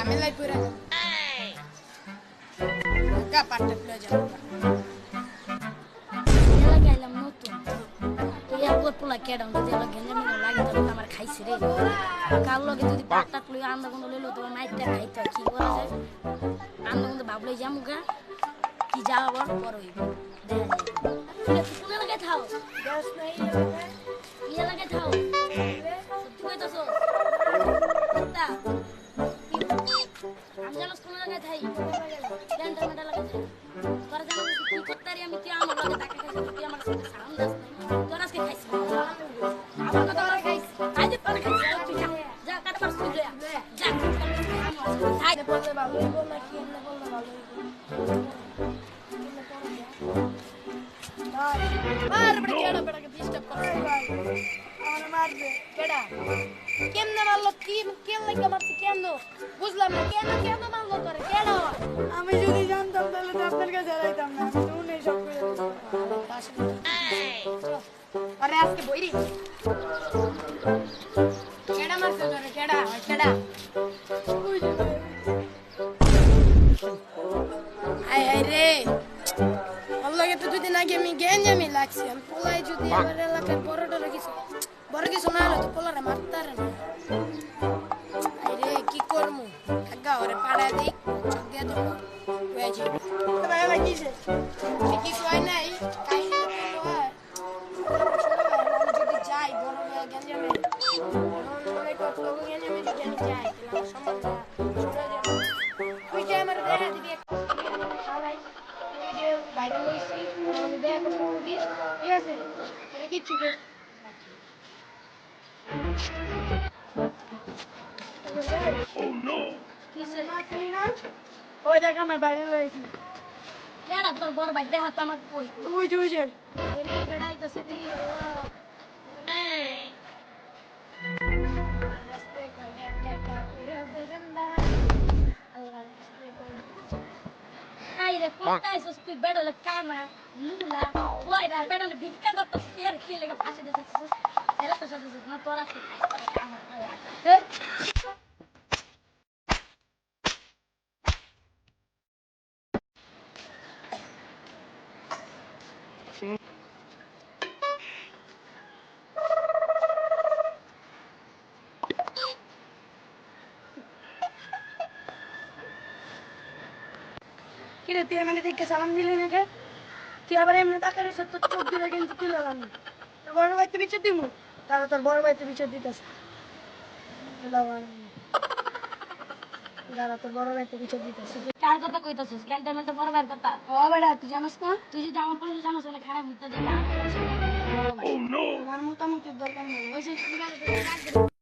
ঝামেলায় পড়ে গেল গা পাটটা খুলে যাবে এলা গাইলাম নতুন এই আবুর পোলা কেডাম যদি এলা গেঞ্জাম লাগে তাহলে আমার খাইছে রে কাল লগে যদি পাটটা খুলে আন্দা কোন লইলো তো মাইটটা খাইতে কি করা যায় আন্দা কোন ভাবলে যামু গা কি যাওয়া বড় হইব দেখা যাবে কোন এলাকায় থাও গ্যাস নাই এই এলাকায় থাও সত্যি কইতাছো তা আমি জানো কোন এলাকায় থাই টেন্টা মেটা লাগাই থাই তোরা জানো কি করতে পারি আমি তুই আমার লগে টাকা খাইছিস তুই আমার সাথে সাউন্ড দাস তোর আজকে খাইছিস আমার কথা তোরা খাইছিস আজ তোরা খাইছিস তুই যা কাট পারছ তুই যা তাই বললে ভালো হইব না কি এমনি বললে ভালো হইব মার বড় কেডা বড়কে ডিস্টার্ব করে আমার মারবে কেডা কেমনে মারলো কি কেন লাগা মারছে কেন বুঝলাম না কেন মারলো তোরে কেডা আমি যদি জানতাম তাহলে তো আপনার কাছে যাইতাম না আমি তো নেই সব করে আরে আজকে বইরি কেডা মারছে তোরে কেডা আয় রে আল্লাহকে তো দুদিন আগে আমি গেঞ্জামি লাগছি আমি পোলাই যদি আমার এলাকার বড় কিছু না হলে তো পোলারে মারতারে না আরে কি করমু আগা ওরে পাড়া দেই চোখ দিয়ে তো হয়ে যাবে ভাই ভাই কিসে কি কই নাই কাই হয় যদি যাই বড় গেঞ্জামি অনেক কত লোক গেঞ্জামি যদি আমি যাই তাহলে আমার সমস্যা শুনে যাবে তুই যে আমার দেখা দিবি বাইরে লইছি দেখ দিস ঠিক আছে এটা কিচ্ছু ওই দেখ আমার বাইরে লইছি কেডা তোর বড় ভাই দেখা তো আমাকে কই ওই যে কেডাইতাছে দি Ay, de puta, eso estoy vero la cama. Lula. Uy, la vero le pica no to quiere que le pase de eso. Era cosa de no toda la cama. কিরে তুই এমনি দেখে সালাম দিলি না কে তুই আবার এমনি তাকারে সব তো চোখ দিয়ে কিন্তু তুই লাগাম তোর বড় ভাইতে বিচার দিমু তাহলে তোর বড় ভাইতে বিচার দিতেছে দাদা তোর বড় ভাইতে বিচার দিতেছে কার কথা কইতাছিস ক্যান্টনমেন্টে বড় ভাইয়ের কথা ও বেটা তুই জানিস না তুই যদি আমার পরিচয় জানাস না খারাপ হইতে দিবি আমার মোটামুটি দরকার নেই ওই যে